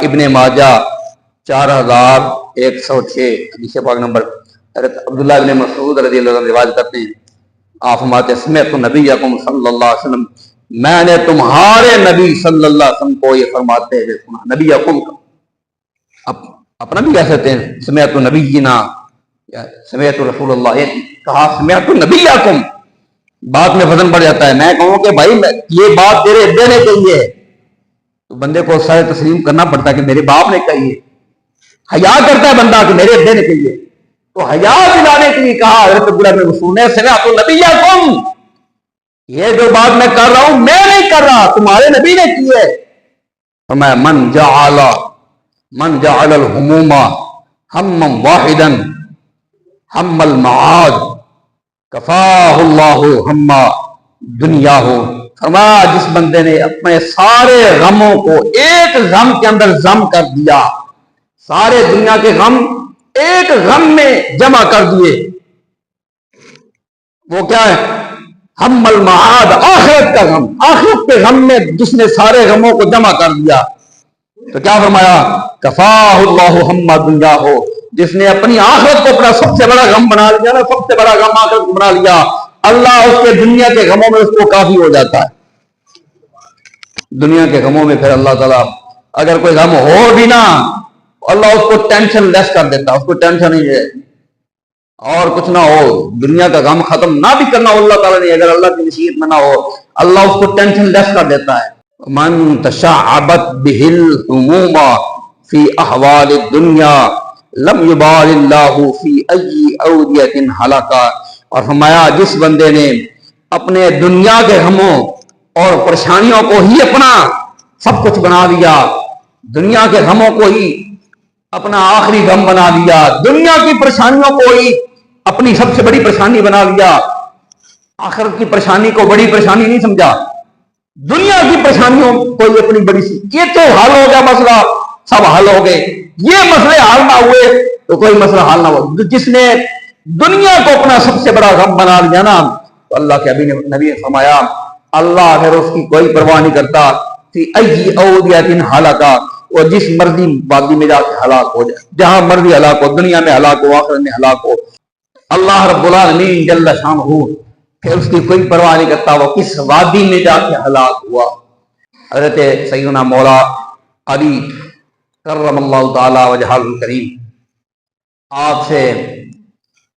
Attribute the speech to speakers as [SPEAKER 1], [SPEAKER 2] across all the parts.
[SPEAKER 1] ابن ماجہ 4106 حدیث پاک نمبر۔ حضرت عبداللہ ابن مسعود رضی اللہ عنہ روایت کرتے ہیں، آپ فرماتے ہیں سمعت نبیکم صلی اللہ علیہ وسلم، میں نے تمہارے نبی صلی اللہ علیہ وسلم کو یہ فرماتے ہوئے سنا۔ نبیکم اپنا بھی کہہ سکتے ہیں سمعت نبینا، سمعت رسول اللہ، یہ کہا سمعت نبیکم، بات میں وزن بڑھ جاتا ہے۔ میں کہوں کہ بھائی یہ بات تیرے ابے نے کہی ہے تو بندے کو سر تسلیم کرنا پڑتا ہے کہ میرے باپ نے کہی ہے۔ حیا کرتا ہے بندہ کہ میرے ابے نے کہی ہے، تو حیا دلانے کے لیے کہا حضرت عبداللہ بن مسعود نے سمعت نبیکم، یہ جو بات میں کر رہا ہوں میں نہیں کر رہا، تمہارے نبی نے کی ہے۔ فرمایا من جعل الہموم ہما واحدا ہم المعاد کفاہ اللہ ہم دنیا ہو۔ فرمایا جس بندے نے اپنے سارے غموں کو ایک غم کے اندر ضم کر دیا، سارے دنیا کے غم ایک غم میں جمع کر دیے، وہ کیا ہے؟ ہم المعاد، آخرت کا غم، آخرت کے غم میں جس نے سارے غموں کو جمع کر دیا تو کیا فرمایا؟ کفاہ اللہ ہم دنیا ہو، جس نے اپنی آخرت کو اپنا سب سے بڑا غم بنا لیا نا، سب سے بڑا غم آخرت کو بنا لیا، اللہ اس کے دنیا کے غموں میں اس کو کافی ہو جاتا ہے۔ دنیا کے غموں میں پھر اللہ تعالیٰ اگر کوئی غم ہو بھی نا، اللہ اس کو ٹینشن لیس کر دیتا، اس کو ٹینشن ہی ہے اور کچھ نہ ہو، دنیا کا غم ختم نہ بھی کرنا ہو اللہ تعالیٰ نے، اگر اللہ کی مشیت میں نہ ہو، اللہ اس کو ٹینشن لیس کر دیتا ہے۔ من تشعبت به الهموم فی احوال الدنیا لم یبال اللہ فی ای اودیۃ ہلک، اور فرمایا جس بندے نے اپنے دنیا کے غموں اور پریشانیوں کو ہی اپنا سب کچھ بنا لیا، دنیا کے غموں کو ہی اپنا آخری غم بنا لیا، دنیا کی پریشانیوں کو ہی اپنی سب سے بڑی پریشانی بنا لیا، آخرت کی پریشانی کو بڑی پریشانی نہیں سمجھا، دنیا کی پریشانیوں کو ہی اپنی بڑی سی، یہ تو حل ہو گیا مسئلہ، سب حل ہو گئے، یہ مسئلے حل نہ ہوئے تو کوئی مسئلہ حل نہ ہوا۔ جس نے دنیا کو اپنا سب سے بڑا غم بنا لیا نا، تو اللہ کے نبی نے فرمایا اللہ پھر اس کی کوئی پرواہ نہیں کرتا، فی ای اودیۃ ہلک، اور جس مرضی وادی میں جا کے ہلاک ہو جائے، جہاں مرضی ہلاک ہو، دنیا میں ہلاک ہو، آخرت میں ہلاک ہو، اللہ رب العالمین جل شانہ پھر اس کی کوئی پرواہ نہیں کرتا وہ کس وادی میں جا کے ہلاک ہوا۔ حضرت سیدنا مولا علی کرم اللہ تعالی وجہہ الکریم، آپ سے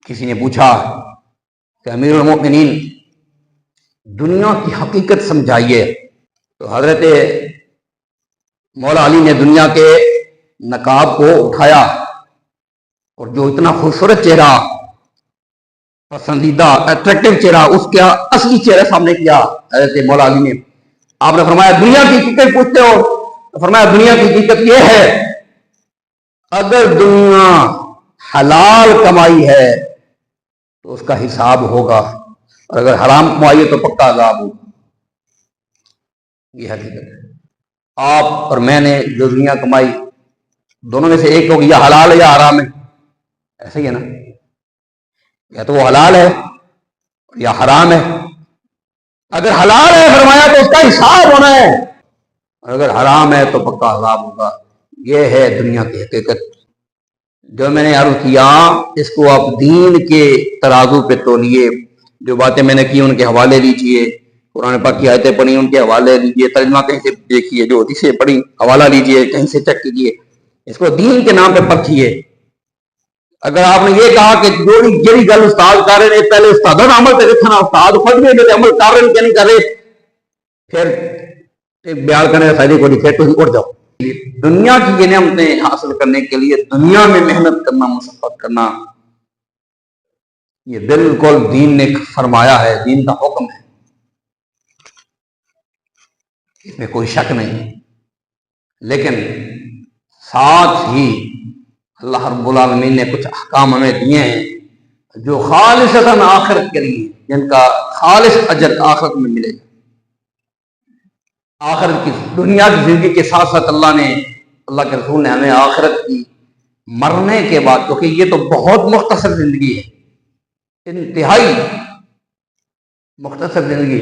[SPEAKER 1] کسی نے پوچھا کہ امیر المؤمنین دنیا کی حقیقت سمجھائیے، تو حضرت مولا علی نے دنیا کے نقاب کو اٹھایا اور جو اتنا خوبصورت چہرہ، پسندیدہ اٹریکٹیو چہرہ، اس کا اصلی چہرہ سامنے کیا حضرت مولا علی نے۔ آپ نے فرمایا دنیا کی حقیقت پوچھتے ہو؟ تو فرمایا دنیا کی حقیقت یہ ہے اگر دنیا حلال کمائی ہے تو اس کا حساب ہوگا، اور اگر حرام کمائی ہے تو پکا عذاب ہوگا۔ یہ حقیقت ہے۔ آپ اور میں نے جو دنیا کمائی، دونوں میں سے ایک ہوگی، یا حلال ہے یا حرام ہے، ایسا ہی ہے نا، یا تو وہ حلال ہے یا حرام ہے۔ اگر حلال ہے فرمایا تو اس کا حساب ہونا ہے، اور اگر حرام ہے تو پکا عذاب ہوگا۔ یہ ہے دنیا کی حقیقت جو میں نے عرض کیا، اس کو آپ دین کے ترازو پہ تولیے۔ جو باتیں میں نے کی ان کے حوالے لیجئے، قرآن پاک کی آیتیں پڑھی ان کے حوالے لیجئے، ترجمہ کہیں سے دیکھیے، جو حدیثیں پڑھی حوالہ لیجئے، کہیں سے چیک کیجئے، اس کو دین کے نام پہ پرکھیے۔ اگر آپ نے یہ کہا کہ جڑی گل استاد کر رہے ہیں پہلے استاد عمل پہ دیکھنا، استاد خود بھی عمل کر رہے ہیں کہ نہیں کر رہے، پھر بیان کرنے کا فائدے کو نہیں، پھر تو اٹھ جاؤ۔ دنیا کی یہ نعمتیں حاصل کرنے کے لیے دنیا میں محنت کرنا، مشقت کرنا، یہ بالکل دین نے فرمایا ہے، دین کا حکم ہے، اس میں کوئی شک نہیں۔ لیکن ساتھ ہی اللہ رب العالمین نے کچھ احکام ہمیں دیے ہیں جو خالصتاً آخرت کے لیے، جن کا خالص اجر آخرت میں ملے گا۔ آخرت کی، دنیا کی زندگی کے ساتھ ساتھ اللہ کے رسول نے ہمیں آخرت کی مرنے کے بعد، کیونکہ یہ تو بہت مختصر زندگی ہے، انتہائی مختصر زندگی،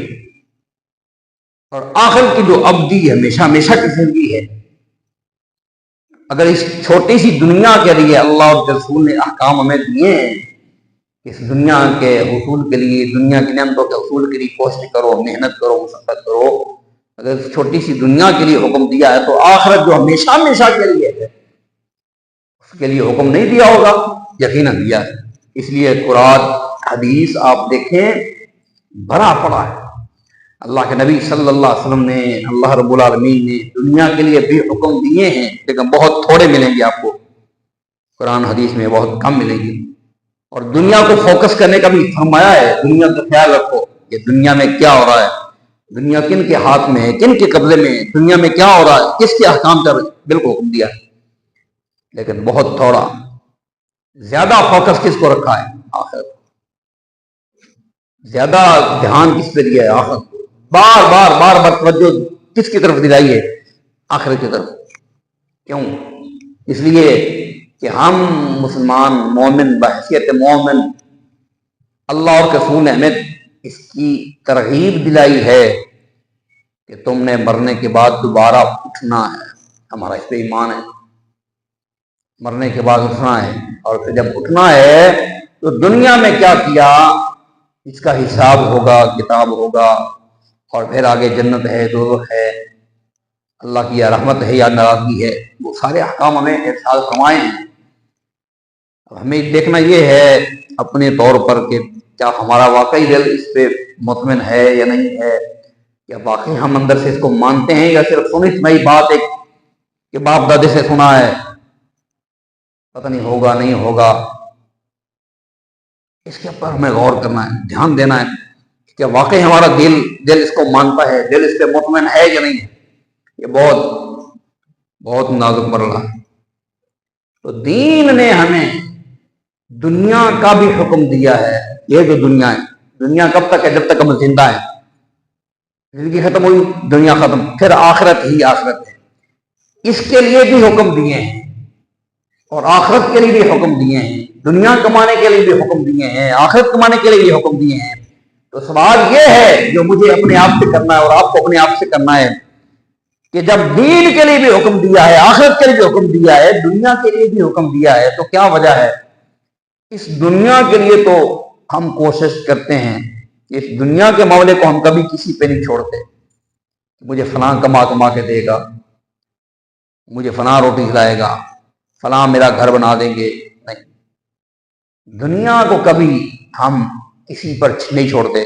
[SPEAKER 1] اور آخرت کی جو ابدی ہمیشہ ہمیشہ کی زندگی ہے، اگر اس چھوٹی سی دنیا کے لیے اللہ اور رسول نے احکام ہمیں دیے ہیں، اس دنیا کے حصول کے لیے، دنیا کی نعمتوں کے حصول کے لیے کوشش کرو، محنت کرو، مشقت کرو، اگر اس چھوٹی سی دنیا کے لیے حکم دیا ہے تو آخرت جو ہمیشہ ہمیشہ کے لیے ہے اس کے لیے حکم نہیں دیا ہوگا؟ یقیناً دیا ہے۔ اس لیے قرآن حدیث آپ دیکھیں بھرا پڑا ہے۔ اللہ کے نبی صلی اللہ علیہ وسلم نے، اللہ رب العالمین نے دنیا کے لیے بھی حکم دیے ہیں، لیکن بہت تھوڑے ملیں گے آپ کو، قرآن حدیث میں بہت کم ملیں گے۔ اور دنیا کو فوکس کرنے کا بھی فرمایا ہے، دنیا کا خیال رکھو کہ دنیا میں کیا ہو رہا ہے، دنیا کن کے ہاتھ میں ہے، کن کے قبضے میں ہے، دنیا میں کیا ہو رہا ہے، کس کے احکام چل رہے ہیں، بالکل حکم دیا ہے، لیکن بہت تھوڑا۔ زیادہ فوکس کس کو رکھا ہے؟ آخرت۔ زیادہ دھیان کس پہ دیا ہے؟ آخرت۔ بار بار بار بار توجہ کس کی طرف دلائی ہے؟ آخرت کی طرف۔ کیوں؟ اس لیے کہ ہم مسلمان مومن بحیثیت مومن، اللہ اور رسول نے ہمیں اس کی ترغیب دلائی ہے کہ تم نے مرنے کے بعد دوبارہ اٹھنا ہے۔ ہمارا اس پہ ایمان ہے، مرنے کے بعد اٹھنا ہے، اور پھر جب اٹھنا ہے تو دنیا میں کیا کیا اس کا حساب ہوگا، کتاب ہوگا، اور پھر آگے جنت ہے، دوزخ ہے، اللہ کی یا رحمت ہے یا ناراضگی ہے، وہ سارے احکام ہمیں ارشاد فرمائے ہیں۔ ہمیں دیکھنا یہ ہے اپنے طور پر کہ کیا ہمارا واقعی دل اس پہ مطمئن ہے یا نہیں ہے، یا واقعی ہم اندر سے اس کو مانتے ہیں، یا صرف سنی سنائی بات ایک کہ باپ دادے سے سنا ہے، پتہ نہیں ہوگا نہیں ہوگا۔ اس کے اوپر ہمیں غور کرنا ہے، دھیان دینا ہے کہ واقعی ہمارا دل اس کو مانتا ہے، دل اس پہ مطمئن ہے یا نہیں ہے۔ یہ بہت بہت نازک مرحلہ ہے۔ تو دین نے ہمیں دنیا کا بھی حکم دیا ہے۔ یہ جو دنیا ہے، دنیا کب تک ہے؟ جب تک ہم زندہ ہیں۔ زندگی ختم ہوئی، دنیا ختم، پھر آخرت ہی آخرت ہے۔ اس کے لیے بھی حکم دیے ہیں اور آخرت کے لیے بھی حکم دیے ہیں، دنیا کمانے کے لیے بھی حکم دیے ہیں، آخرت کمانے کے لیے بھی حکم دیے ہیں۔ تو سوال یہ ہے جو مجھے اپنے آپ سے کرنا ہے اور آپ کو اپنے آپ سے کرنا ہے کہ جب دین کے لیے بھی حکم دیا ہے، آخرت کے لیے بھی حکم دیا ہے، دنیا کے لیے بھی حکم دیا ہے، تو کیا وجہ ہے؟ اس دنیا کے لیے تو ہم کوشش کرتے ہیں کہ اس دنیا کے معاملے کو ہم کبھی کسی پہ نہیں چھوڑتے۔ مجھے فلاں کما کما کے دے گا، مجھے فلاں روٹی کھلائے گا، فلاں میرا گھر بنا دیں گے، نہیں، دنیا کو کبھی ہم کسی پر نہیں چھوڑتے۔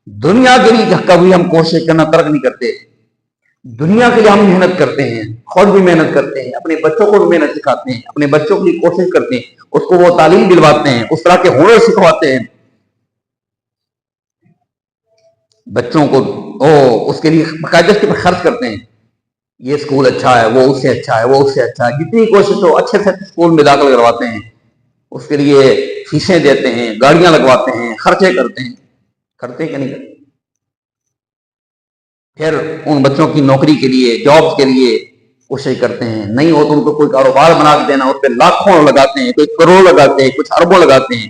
[SPEAKER 1] دنیا کے لیے کبھی ہم کوشش کرنا ترک نہیں کرتے۔ دنیا کے لیے ہم محنت کرتے ہیں، خود بھی محنت کرتے ہیں، اپنے بچوں کو بھی محنت سکھاتے ہیں، اپنے بچوں کے لیے کوشش کرتے ہیں، اس کو وہ تعلیم دلواتے ہیں، اس طرح کے ہنر سکھواتے ہیں بچوں کو، اس کے لیے باقاعدہ اس کے پر خرچ کرتے ہیں۔ یہ اسکول اچھا ہے، وہ اس سے اچھا ہے، وہ اس سے اچھا ہے، جتنی کوشش ہو اچھے سے اسکول میں داخل کرواتے ہیں، اس کے لیے فیسیں دیتے ہیں، گاڑیاں لگواتے ہیں، خرچے کرتے ہیں، کرتے کہ نہیں کرتے؟ پھر ان بچوں کی نوکری کے لیے، جاب کے لیے کوشش کرتے ہیں، نہیں ہو تو ان کو کوئی کاروبار بنا کے دینا، اس پہ لاکھوں لگاتے ہیں، کوئی کروڑ لگاتے ہیں، کچھ اربوں لگاتے ہیں،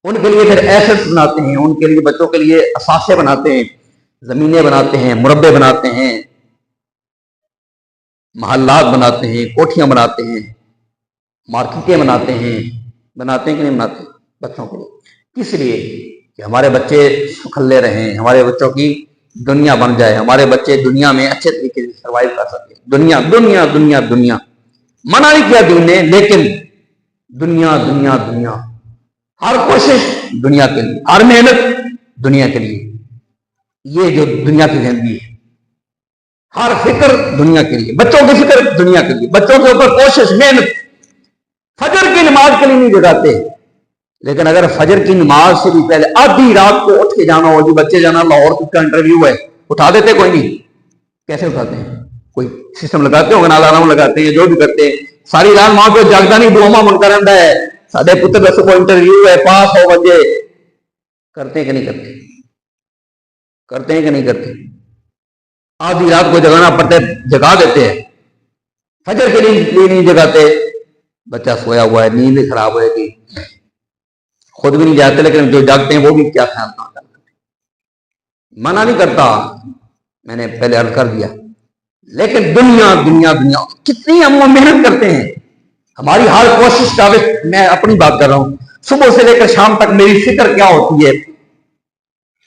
[SPEAKER 1] ان کے لیے پھر ایسٹس بناتے ہیں، ان کے لیے بچوں کے لیے اثاثے بناتے ہیں، زمینیں بناتے ہیں، مربے بناتے ہیں، محلات بناتے ہیں، کوٹھیاں بناتے ہیں، مارکیٹیں بناتے ہیں کہ نہیں بناتے بچوں کے لیے؟ کس لیے؟ کہ ہمارے بچے سکھلے رہیں، ہمارے بچوں کی دنیا بن جائے، ہمارے بچے دنیا میں اچھے طریقے سے سروائیو کر سکیں۔ دنیا دنیا دنیا دنیا منع نہیں کیا دین نے، لیکن دنیا دنیا دنیا، ہر کوشش دنیا کے لیے، ہر محنت دنیا کے لیے، یہ جو دنیا کی زندگی ہے، ہر فکر دنیا کے لیے، بچوں کی فکر دنیا کے لیے، بچوں کے اوپر کوشش محنت، فجر کی نماز کے لیے نہیں جگاتے، لیکن اگر فجر کی نماز سے بھی پہلے آدھی رات کو اٹھ کے جانا ہو، جی بچے جانا لاہور کس کا انٹرویو ہے، اٹھا دیتے؟ کوئی نہیں۔ کیسے اٹھاتے ہیں؟ کوئی سسٹم لگاتے ہو، الارم لگاتے ہیں، جو بھی کرتے ہیں، ساری رات وہاں پہ جاگتا نہیں، دعا منگتا رہتا ہے، سارے پتر بچوں کو انٹرویو ہے، پاس ہو بجے، کرتے ہیں کہ نہیں کرتے؟ کرتے ہیں کہ نہیں کرتے؟ آدھی رات کو جگانا پڑتا ہے، جگا دیتے ہیں، فجر کے لیے نہیں جگاتے، بچہ سویا ہوا ہے، نیند خراب ہوئے گی، خود بھی نہیں جاتے، لیکن جو جاگتے ہیں وہ بھی کیا خیال نہ کرتے۔ منع نہیں کرتا، میں نے پہلے عرض کر دیا لیکن دنیا دنیا دنیا کتنی ہم محنت کرتے ہیں. ہماری ہر کوشش کا میں اپنی بات کر رہا ہوں، صبح سے لے کر شام تک میری فکر کیا ہوتی ہے،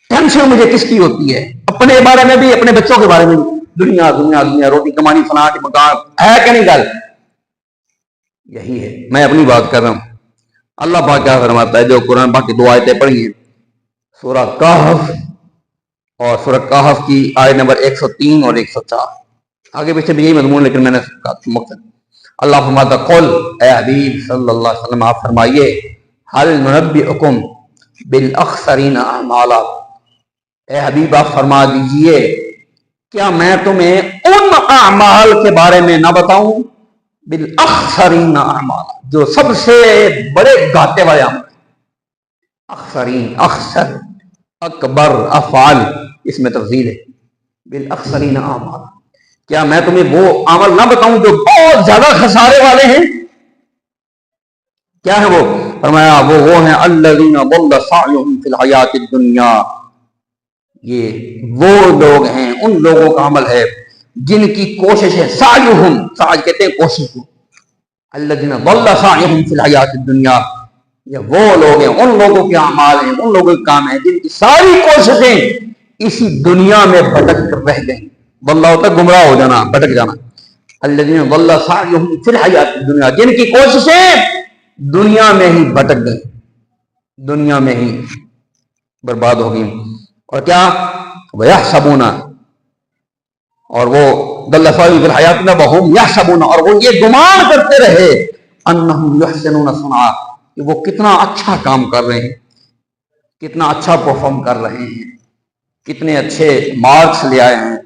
[SPEAKER 1] ٹینشن مجھے کس کی ہوتی ہے، اپنے بارے میں بھی اپنے بچوں کے بارے میں بھی. دنیا دنیا دنیا، روٹی کمانی، فلاں مکان ہے کہ نہیں گل؟ یہی ہے. میں اپنی بات کر رہا ہوں. اللہ پاک کیا فرماتا ہے، جو قرآن پاک کی 2 آیتیں پڑھی ہیں، سورہ کہف اور سورہ کہف کی آیت نمبر 103 اور 104. آگے پیچھے بھی یہی مضمون، لیکن میں نے مقصد اللہ فرماتا قل، اے حبیب صلی اللہ علیہ وسلم آپ فرمائیے، هل ننبئکم بالاخسرین اعمالا، اے حبیب آپ فرما دیجئے کیا میں تمہیں ان اعمال کے بارے میں نہ بتاؤں، بالاخسرین اعمالا، جو سب سے بڑے گھاٹے والے عمل. اخسرین، اخسر، اکبر، افعال، اس میں تفضیل ہے. بالاخسرین اعمالا، کیا میں تمہیں وہ عمل نہ بتاؤں جو بہت زیادہ خسارے والے ہیں؟ کیا ہے وہ؟ فرمایا وہ ہیں الذین ضل سعیہم فی الحیات الدنیا، یہ وہ لوگ ہیں، ان لوگوں کا عمل ہے جن کی کوشش ہے، سعیہم، سعی کہتے ہیں کوشش کو، الذین ضل سعیہم فی الحیات الدنیا، یہ وہ لوگ ہیں، ان لوگوں کے اعمال ہیں، ان لوگوں کے کام ہیں جن کی ساری کوششیں اسی دنیا میں بھٹک کر رہ گئیں. ضل ہوتا ہے گمراہ ہو جانا، بھٹک جانا. الذین ضل سعیہم فی الحیات الدنیا، جن کی کوششیں دنیا میں ہی بھٹک گئی، دنیا میں ہی برباد ہو گئی. اور کیا؟ وَيَحْسَبُونَ، اور وہ ضل سعیہم فی الحیات الدنیا وَهُمْ يَحْسَبُونَ، اور وہ یہ گمان کرتے رہے أَنَّهُمْ يُحْسِنُونَ صُنْعًا، کہ وہ کتنا اچھا کام کر رہے ہیں، کتنا اچھا پرفارم کر رہے ہیں، کتنے اچھے مارکس لے آئے ہیں،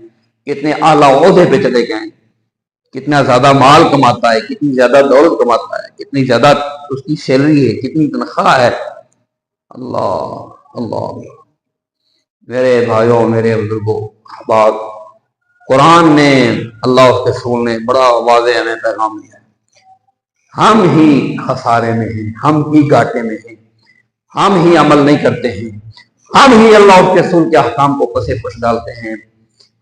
[SPEAKER 1] کتنے اعلیٰ عہدے پہ چلے گئے ہیں، کتنا زیادہ مال کماتا ہے، کتنی زیادہ دولت کماتا ہے، کتنی زیادہ اس کی سیلری ہے، کتنی تنخواہ ہے. اللہ اللہ. میرے بھائیوں، میرے بزرگوں، احباب، قرآن نے، اللہ اس کے رسول نے بڑا واضح ہمیں پیغام دیا ہے. ہم ہی خسارے میں ہیں، ہم ہی گھاٹے میں ہیں، ہم ہی عمل نہیں کرتے ہیں، ہم ہی اللہ اس کے رسول کے احکام کو پسے پش ڈالتے ہیں،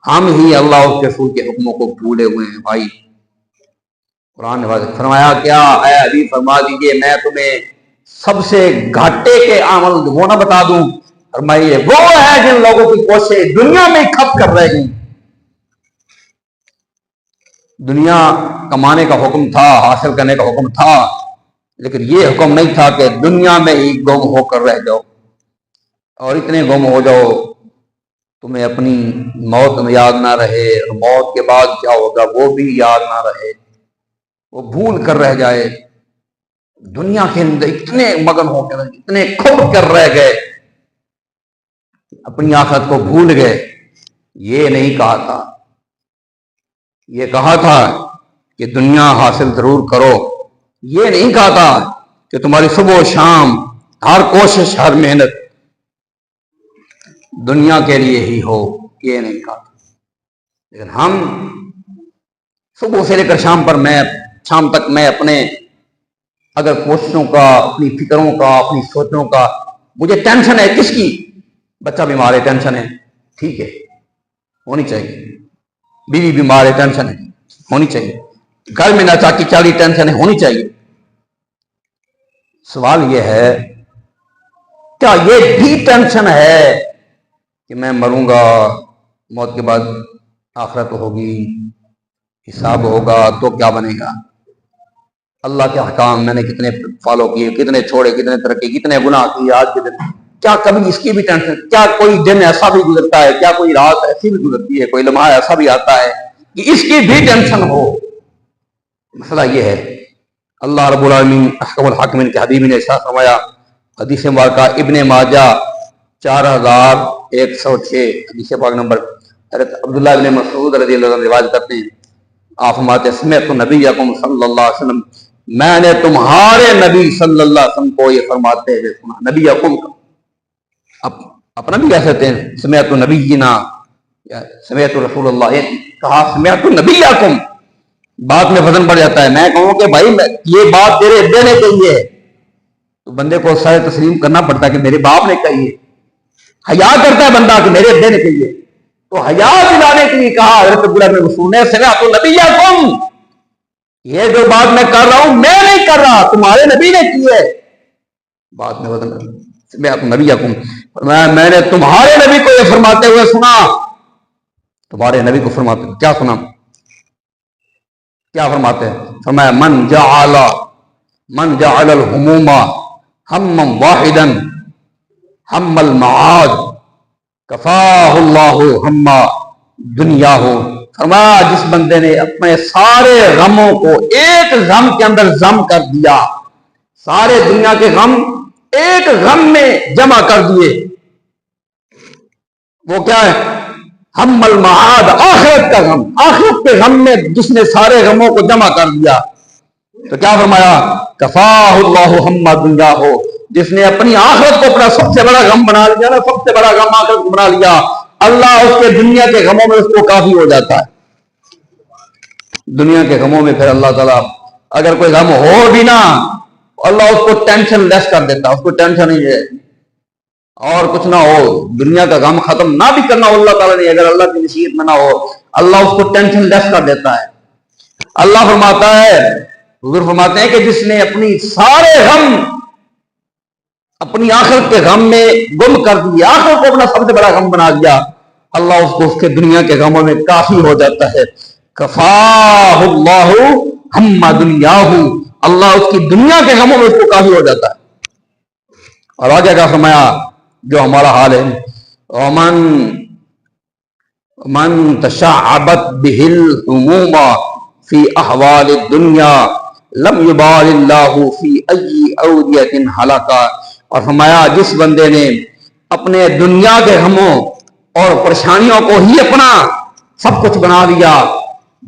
[SPEAKER 1] ہم ہی اللہ اس کے رسول کے حکموں کو بھولے ہوئے ہیں. بھائی قرآن نے فرمایا کیا اے حبیب فرما دیجئے میں تمہیں سب سے گھاٹے کے عمل وہ نہ بتا دوں؟ فرمائیے وہ ہے جن لوگوں کی کوششیں دنیا میں کھپ کر رہ گئی. دنیا کمانے کا حکم تھا، حاصل کرنے کا حکم تھا، لیکن یہ حکم نہیں تھا کہ دنیا میں ہی گم ہو کر رہ جاؤ، اور اتنے گم ہو جاؤ تمہیں اپنی موت میں یاد نہ رہے، اور موت کے بعد کیا ہوگا وہ بھی یاد نہ رہے، وہ بھول کر رہ جائے. دنیا کے اندر اتنے مگن ہو کر، اتنے کھپ کر رہ گئے، اپنی آخرت کو بھول گئے. یہ نہیں کہا تھا، یہ کہا تھا کہ دنیا حاصل ضرور کرو. یہ نہیں کہا تھا کہ تمہاری صبح و شام ہر کوشش، ہر محنت دنیا کے لیے ہی ہو. یہ نہیں کہا تھا. لیکن ہم صبح سے لے کر شام تک میں اپنے اگر کوششوں کا، اپنی فکروں کا، اپنی سوچوں کا، مجھے ٹینشن ہے کس کی؟ بچہ بیمار ہے، ٹینشن ہے، ٹھیک ہے، ہونی چاہیے. بیوی بیمار ہے، ٹینشن ہے، ہونی چاہیے. گھر میں ناچاکی چالی، ٹینشن ہے، ہونی چاہیے. سوال یہ ہے کیا یہ بھی ٹینشن ہے کہ میں مروں گا، موت کے بعد آخرت ہوگی، حساب ہوگا تو کیا بنے گا؟ اللہ کے احکام میں نے کتنے فالو کیے، کتنے چھوڑے، کتنے ترقی، کتنے گناہ کیے آج کے دن، کیا کبھی اس کی بھی ٹینشن؟ کیا کوئی دن ایسا بھی گزرتا ہے، کیا کوئی رات ایسی بھی گزرتی ہے، کوئی لمحہ ایسا بھی آتا ہے کہ اس کی بھی ٹینشن ہو؟ مسئلہ یہ ہے. اللہ رب العالمین احکم الحاکمین کے حبیب نے ارشاد فرمایا، حدیث مبارکہ ابن ماجہ 4106، حدیث پاک نمبر، حضرت عبداللہ ابن مسعود رضی اللہ عنہ روایت کرتے ہیں، آپ فرماتے ہیں سمعت نبیکم صلی اللہ علیہ وسلم، میں نے تمہارے نبی صلی اللہ علیہ وسلم کو یہ فرماتے ہوئے سنا. نبیکم اپنا بھی کہہ سکتے ہیں سمعت نبینا، سمعت رسول اللہ، یہ کہا سمعت نبیکم، بات میں وزن بڑھ جاتا ہے. میں کہوں کہ بھائی یہ بات تیرے ابے نے کہی ہے، تو بندے کو سر تسلیم کرنا پڑتا ہے کہ میرے باپ نے کہی ہے. حیا کرتا ہے بندہ کہ میرے ابے نے کہی ہے، تو حیا دلانے کے لیے کہا حضرت عبداللہ بن مسعود نے سمعت نبیکم، یہ جو بات میں کر رہا ہوں میں نہیں کر رہا، تمہارے نبی نے کی ہے. بات میں بدل سمعت نبیکم، فرمایا میں نے تمہارے نبی کو یہ فرماتے ہوئے سنا. تمہارے نبی کو فرماتے کیا سنا؟ کیا فرماتے ہیں؟ فرمایا من جعل الہموم ہما واحدا ہم المعاد کفاہ اللہ ہم دنیا ہو. فرمایا جس بندے نے اپنے سارے غموں کو ایک غم کے اندر ضم کر دیا، سارے دنیا کے غم ایک غم میں جمع کر دیے، وہ کیا ہے؟ ہم المعاد، آخرت کا غم، آخرت کے غم میں جس نے سارے غموں کو جمع کر دیا تو کیا فرمایا؟ کفاہ اللہ ہم دنیا ہو، جس نے اپنی آخرت کو اپنا سب سے بڑا غم بنا لیا نا، سب سے بڑا غم آخرت کو بنا لیا، اللہ اس کے دنیا کے غموں میں اس کو کافی ہو جاتا ہے. دنیا کے غموں میں پھر اللہ تعالیٰ اگر کوئی غم ہو بھی نا، اللہ اس کو ٹینشن لیس کر دیتا، اس کو ٹینشن ہی ہے اور کچھ نہ ہو، دنیا کا غم ختم نہ بھی کرنا ہو اللہ تعالیٰ نے، اگر اللہ کی نصیحت میں نہ ہو، اللہ اس کو ٹینشن لیس کر دیتا ہے. اللہ فرماتا ہے، حضور فرماتے ہیں کہ جس نے اپنی سارے غم اپنی آخرت کے غم میں گم کر دیا، آخرت کو اپنا سب سے بڑا غم بنا دیا، اللہ اس کو اس کے دنیا کے غموں میں کافی ہو جاتا ہے. کفاہ اللہ ہم دنیاہ، اللہ اس کی دنیا کے غموں میں اس کو کافی ہو جاتا ہے. اور آگے کیا فرمایا جو ہمارا حال ہے؟ من تشعبت به الهموم فی احوال الدنیا لم یبال اللہ فی ای اودیۃ ہلک. اور فرمایا جس بندے نے اپنے دنیا کے غموں اور پریشانیوں کو ہی اپنا سب کچھ بنا لیا،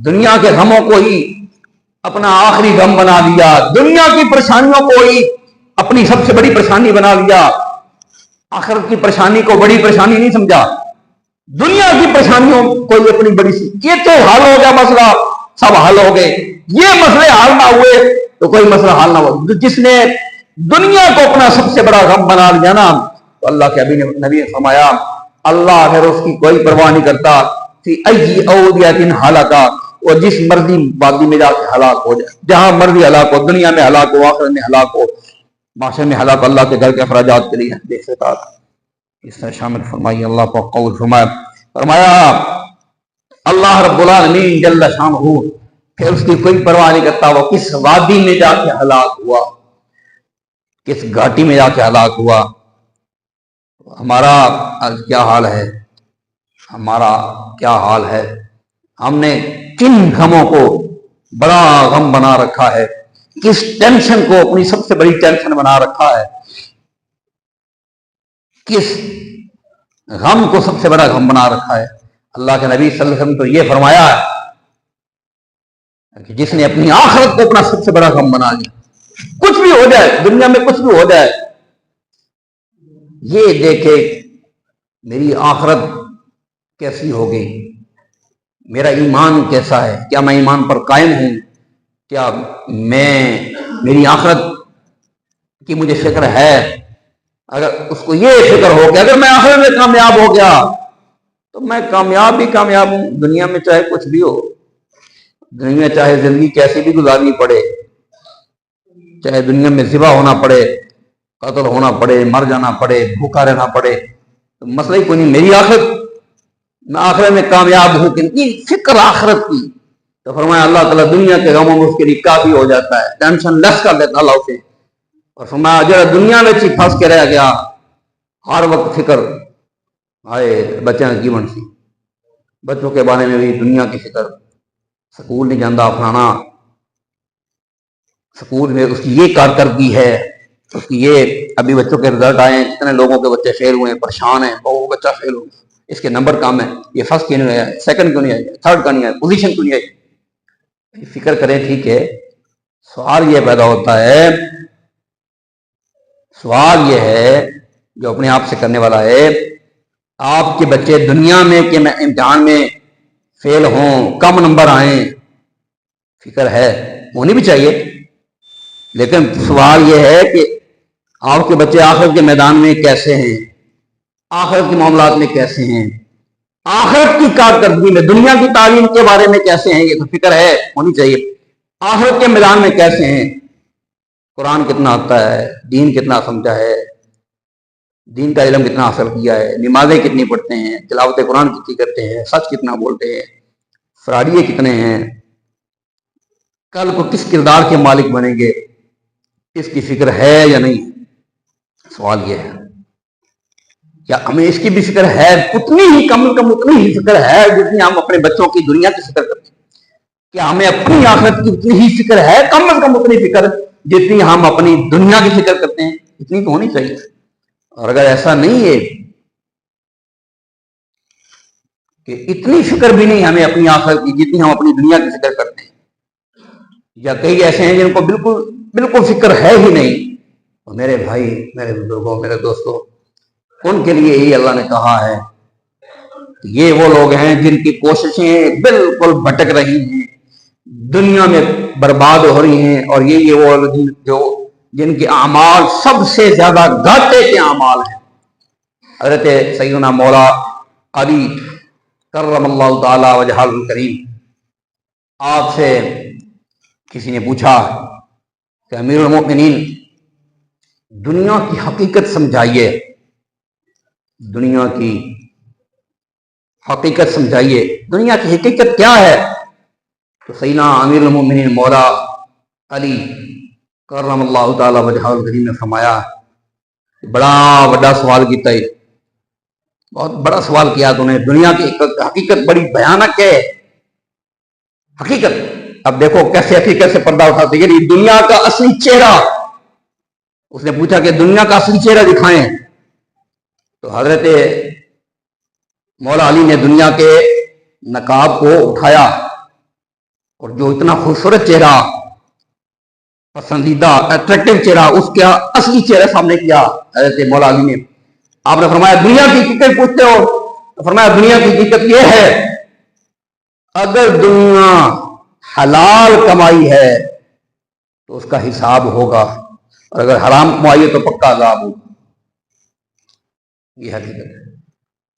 [SPEAKER 1] دنیا کے غموں کو ہی اپنا آخری غم بنا لیا، دنیا کی پریشانیوں کو ہی اپنی سب سے بڑی پریشانی بنا لیا، آخرت کی پریشانی کو بڑی پریشانی نہیں سمجھا، دنیا کی پریشانیوں کو ہی اپنی بڑی یہ تو حل ہو گیا، مسئلہ سب حل ہو گئے، یہ مسئلے حل نہ ہوئے تو کوئی مسئلہ حل نہ ہوا. جس نے دنیا کو اپنا سب سے بڑا غم بنا لیا نا، تو اللہ کے نبی نے فرمایا اللہ پھر اس کی کوئی پرواہ نہیں کرتا، فی ای اودیۃ ہلک، وہ جس مرضی وادی میں جا کے ہلاک ہو جائے، جہاں مرضی ہلاک ہو، دنیا میں ہلاک ہو، آخرت میں ہلاک ہو، معاشرے میں ہلاک، اللہ کے گھر کے اخراجات کے لیے دیکھ لیتا اس طرح شامل فرمائی. اللہ کو قول فرمایا اللہ رب العالمین جل شانہ پھر اس کی کوئی پرواہ نہیں کرتا وہ کس وادی میں جا کے ہلاک ہوا، کس گھاٹی میں جا کے ہلاک ہوا. ہمارا کیا حال ہے؟ ہمارا کیا حال ہے؟ ہم نے کن غموں کو بڑا غم بنا رکھا ہے، کس ٹینشن کو اپنی سب سے بڑی ٹینشن بنا رکھا ہے، کس غم کو سب سے بڑا غم بنا رکھا ہے. اللہ کے نبی صلی اللہ علیہ وسلم تو یہ فرمایا ہے کہ جس نے اپنی آخرت کو اپنا سب سے بڑا غم بنا لیا، کچھ بھی ہو جائے دنیا میں، کچھ بھی ہو جائے، یہ دیکھے میری آخرت کیسی ہو گئی، میرا ایمان کیسا ہے، کیا میں ایمان پر قائم ہوں، کیا میری آخرت کی مجھے فکر ہے. اگر اس کو یہ فکر ہو کہ اگر میں آخرت میں کامیاب ہو گیا تو میں کامیاب ہوں، دنیا میں چاہے کچھ بھی ہو، دنیا میں چاہے زندگی کیسی بھی گزارنی پڑے، چاہے دنیا میں ذبح ہونا پڑے، قتل ہونا پڑے، مر جانا پڑے، بھوکا رہنا پڑے، تو مسئلہ ہی کوئی نہیں، میری آخرت، میں آخرت میں کامیاب ہوں کہ نہیں، فکر آخرت کی. تو فرمایا اللہ تعالیٰ دنیا کے غموں میں اس کے لیے کافی ہو جاتا ہے، ٹینشن لیس کر دیتا اللہ اسے. اور فرمایا جو دنیا میں ہی پھنس کے رہ گیا، ہر وقت فکر آئے بچوں کی بنسی، بچوں کے بارے میں بھی دنیا کی فکر، سکول نہیں جانا فلانا، سکول میں اس کی یہ کارکردگی ہے، اس کی یہ ابھی بچوں کے رزلٹ آئے ہیں، کتنے لوگوں کے بچے فیل ہوئے ہیں، پریشان ہیں، وہ بچہ فیل ہو، اس کے نمبر کم ہے، یہ فرسٹ کیوں نہیں آیا، سیکنڈ کیوں نہیں آیا، تھرڈ کا نہیں آیا، پوزیشن کیوں نہیں آئی. فکر کریں، ٹھیک ہے. سوال یہ پیدا ہوتا ہے، سوال یہ ہے جو اپنے آپ سے کرنے والا ہے، آپ کے بچے دنیا میں کہ میں امتحان میں فیل ہوں، کم نمبر آئیں، فکر ہے، ہونی بھی چاہیے، لیکن سوال یہ ہے کہ آپ کے بچے آخرت کے میدان میں کیسے ہیں، آخرت کے معاملات میں کیسے ہیں، آخرت کی کارکردگی میں دنیا کی تعلیم کے بارے میں کیسے ہیں، یہ تو فکر ہے ہونی چاہیے۔ آخرت کے میدان میں کیسے ہیں، قرآن کتنا آتا ہے، دین کتنا سمجھا ہے، دین کا علم کتنا حاصل کیا ہے، نمازیں کتنی پڑھتے ہیں، تلاوت قرآن کتنی کرتے ہیں، سچ کتنا بولتے ہیں، فراڈیے کتنے ہیں، کل کو کس کردار کے مالک بنیں گے، اس کی فکر ہے یا نہیں؟ سوال یہ ہے، کیا ہمیں اس کی بھی فکر ہے؟ اتنی ہی کم از کم اتنی ہی فکر ہے جتنی ہم اپنے بچوں کی دنیا کی فکر کرتے ہیں؟ کیا ہمیں اپنی آخرت کی اتنی ہی فکر ہے؟ کم از کم اتنی فکر جتنی ہم اپنی دنیا کی فکر کرتے ہیں، اتنی تو ہونی چاہیے۔ اور اگر ایسا نہیں ہے کہ اتنی فکر بھی نہیں ہمیں اپنی آخرت کی جتنی ہم اپنی دنیا کی فکر کرتے ہیں، یا کئی ایسے ہیں جن کو بالکل فکر ہے ہی نہیں، اور میرے بھائی، میرے بزرگوں، میرے دوستوں، ان کے لیے ہی اللہ نے کہا ہے کہ یہ وہ لوگ ہیں جن کی کوششیں بالکل بھٹک رہی ہیں، دنیا میں برباد ہو رہی ہیں، اور یہ وہ لوگ جن کے اعمال سب سے زیادہ گھاٹے کے اعمال ہیں۔ حضرت سیدنا مولا علی کرم اللہ تعالی وجہہ الکریم، آپ سے کسی نے پوچھا کہ امیر المؤمنین دنیا کی حقیقت سمجھائیے، دنیا کی حقیقت سمجھائیے، دنیا کی حقیقت کیا ہے؟ تو سیدنا امیر المؤمنین مولا علی کرم اللہ تعالی وجہہ الکریم نے فرمایا، بڑا بڑا سوال کیتا ہے، بہت بڑا سوال کیا تو نے، دنیا کی حقیقت بڑی بھیانک ہے۔ حقیقت، اب دیکھو کیسے حقیقت سے پردہ اٹھاتے ہیں، دنیا کا اصلی چہرہ۔ اس نے پوچھا کہ دنیا کا اصلی چہرہ دکھائیں، تو حضرت مولا علی نے دنیا کے نقاب کو اٹھایا، اور جو اتنا خوبصورت چہرہ، پسندیدہ اٹریکٹیو چہرہ، اس کا اصلی چہرہ سامنے کیا حضرت مولا علی نے۔ آپ نے فرمایا دنیا کی حقیقت پوچھتے ہو؟ تو فرمایا دنیا کی حقیقت یہ ہے، اگر دنیا حلال کمائی ہے تو اس کا حساب ہوگا، اور اگر حرام کمائی ہے تو پکا عذاب ہوگا۔ یہ حقیقت ہے۔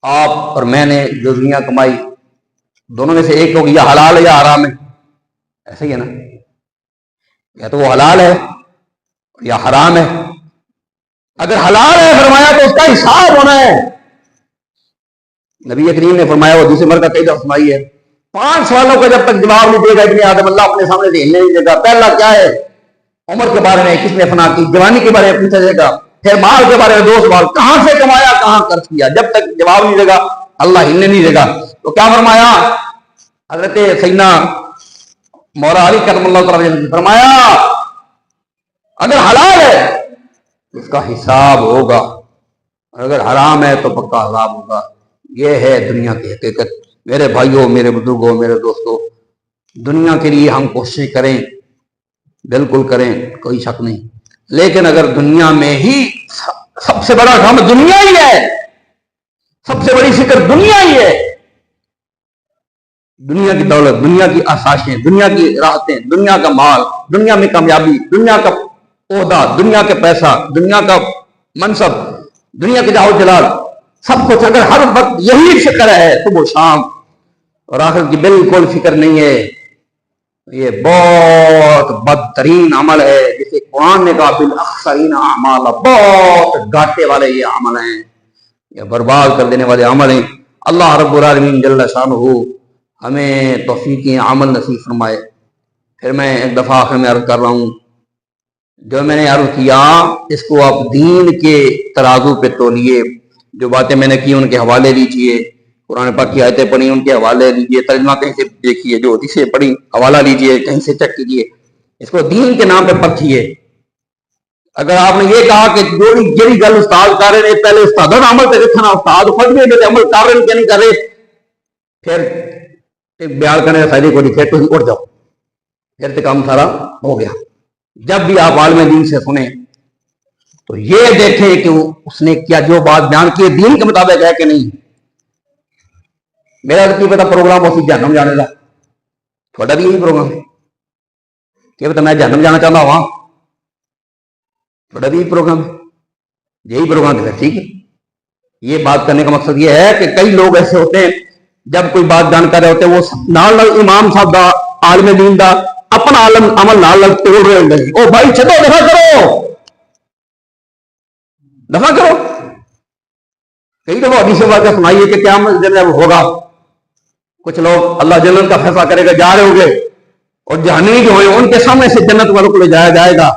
[SPEAKER 1] آپ اور میں نے جو دنیا کمائی، دونوں میں سے ایک ہوگی، یا حلال ہے یا حرام ہے، ایسا ہی ہے نا؟ یا تو وہ حلال ہے یا حرام ہے۔ اگر حلال ہے فرمایا تو اس کا حساب ہونا ہے۔ نبی کریم نے فرمایا، وہ دوسرے مرد کا کئی دفعہ سنائی ہے، 5 سوالوں کا جب تک جواب نہیں دے گا ابن آدم، اللہ اپنے سامنے سے ہلنے نہیں دے گا۔ پہلا کیا ہے؟ عمر کے بارے میں، کس نے فنا کی، جوانی کے بارے میں پوچھا جائے گا۔ پھر مال کے بارے میں 2 سوال، کہاں سے کمایا، کہاں خرچ کیا۔ جب تک جواب نہیں دے گا اللہ ہلنے نہیں دے گا۔ تو کیا فرمایا حضرت سیدنا مولا علی کرم اللہ تعالی نے؟ فرمایا اگر حلال ہے تو اس کا حساب ہوگا، اور اگر حرام ہے تو پکا عذاب ہوگا۔ یہ ہے دنیا کی حقیقت۔ میرے بھائیوں، میرے بزرگوں، میرے دوستوں، دنیا کے لیے ہم کوشش کریں، بالکل کریں، کوئی شک نہیں، لیکن اگر دنیا میں ہی سب سے بڑا غم دنیا ہی ہے، سب سے بڑی فکر دنیا ہی ہے، دنیا کی دولت، دنیا کی آسائشیں، دنیا کی راحتیں، دنیا کا مال، دنیا میں کامیابی، دنیا کا عہدہ، دنیا کا پیسہ، دنیا کا منصب، دنیا کے جاہ و جلال، سب کچھ اگر ہر وقت یہی فکر ہے صبح و شام، اور آخر کی بالکل فکر نہیں ہے، یہ بہت بدترین عمل ہے، جسے قرآن نے کہا بالاخسرین اعمالا، بہت گھاٹے والے یہ عمل ہیں، یہ برباد کر دینے والے عمل ہیں۔ اللہ رب العالمین جل شانہ ہمیں توفیق عمل نصیب فرمائے۔ پھر میں ایک دفعہ آخر میں عرض کر رہا ہوں، جو میں نے عرض کیا اس کو آپ دین کے ترازو پہ تولیے، جو باتیں میں نے کی ان کے حوالے لیجئے، قرآن پاک کی آیتیں پڑھی ان کے حوالے لیجئے، ترجمہ کہیں سے دیکھیے، جو حدیثیں پڑھی حوالہ لیجئے، کہیں سے چیک کیجئے، اس کو دین کے نام پہ پرکھیے۔ اگر آپ نے یہ کہا کہ جو جی گل استاد کر رہے ہیں پہلے استاد عمل پہ دیکھنا، استاد خود بھی عمل کر رہے ہیں کیا نہیں کر رہے، پھر بیان کرنے کا فائدے کو نہیں، پھر تم اٹھ جاؤ، پھر تو کام سارا ہو گیا۔ جب بھی آپ عالم دین سے سنیں تو یہ دیکھیں کہ اس نے کیا جو بات بیان کی دین کے مطابق ہے کہ نہیں۔ میرا تو پتا پروگرام اسی جہنم جانے کا، تھوڑا بھی یہی پروگرام ہے کہ پتا میں جہنم جانا چاہتا ہوں، تھوڑا بھی یہی پروگرام ہے، یہی پروگرام ہے، ٹھیک ہے۔ یہ بات کرنے کا مقصد یہ ہے کہ کئی لوگ ایسے ہوتے ہیں جب کوئی بات بیان کر رہے ہوتے وہ نال امام صاحب دا عالم دین دا اپنا عمل نال توڑ رہے ہوتے او بھائی چھڈو دفع کرو کئی دفعہ حدیث واقعہ سنائیے کہ قیامت دن جب ہوگا کچھ لوگ اللہ جنت کا فیصلہ کرے گا جا رہے ہوں گے اور جہنمی جو ہیں ان کے سامنے سے جنت والوں کو لے جایا جائے گا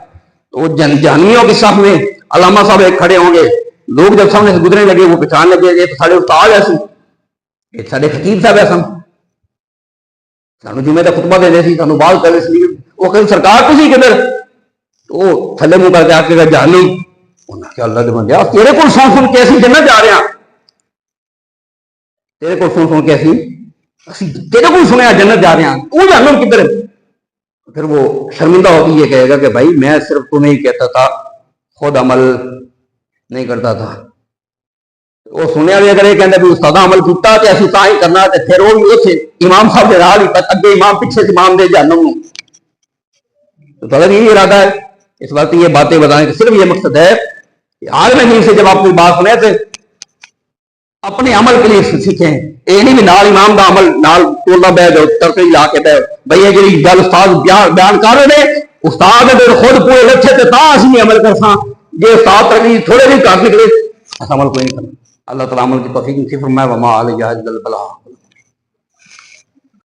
[SPEAKER 1] تو جہنمیوں کے صف میں علامہ صاحب ایک کھڑے ہوں گے لوگ جب سامنے سے گزرنے لگے وہ پہچان لگے یہ تو سارے استاد ایسے یہ سارے خطیب صاحب ایسا سانو جمعے کا خطبہ دے سی سانو بات کرے سی وہ کہ سرکار تسی کدھر وہ تھلے منہ کر کے آ کے جہنم انہاں کہ اللہ دے بندے تیرے کول سن کے اسی جنت جا رہے ہیں تیرے کول سن کے اسی تیرے کول سنیا جنت جا رہے ہیں وہ جہنم کدھر ہے پھر وہ شرمندہ ہو کے یہ کہے گا کہ بھائی میں صرف تمہیں ہی کہتا تھا خود عمل نہیں کرتا تھا وہ سنیا بھی اگر یہ کہتے بھی استاد عمل کیتا تو ایسی تا ہی کرنا تو پھر وہ بھی امام صاحب کے راہ اگے امام پیچھے سے امام دے جہنم تو طلب یہی ارادہ ہے اس وقت یہ باتیں بتائیں کہ صرف یہ مقصد ہے کہ عالم دین سے جب آپ کوئی بات سنے تو اپنے عمل کے لیے سیکھیں یہ نہیں بھی نال امام دا عمل نال ٹولنا بہ جاؤ ترقی لا کے بہ بھائی یہ جی گل استاد بیان کر رہے ہیں استاد اگر خود پورے رکھے تو اسی نہیں عمل کر سا جی استاد ترقی تھوڑے بھی کر نکلے ایسا عمل کوئی نہیں کرنا اللہ تعالیٰ عمل کی توفیق نصیب فرمائے وما علیہ الا البلاغ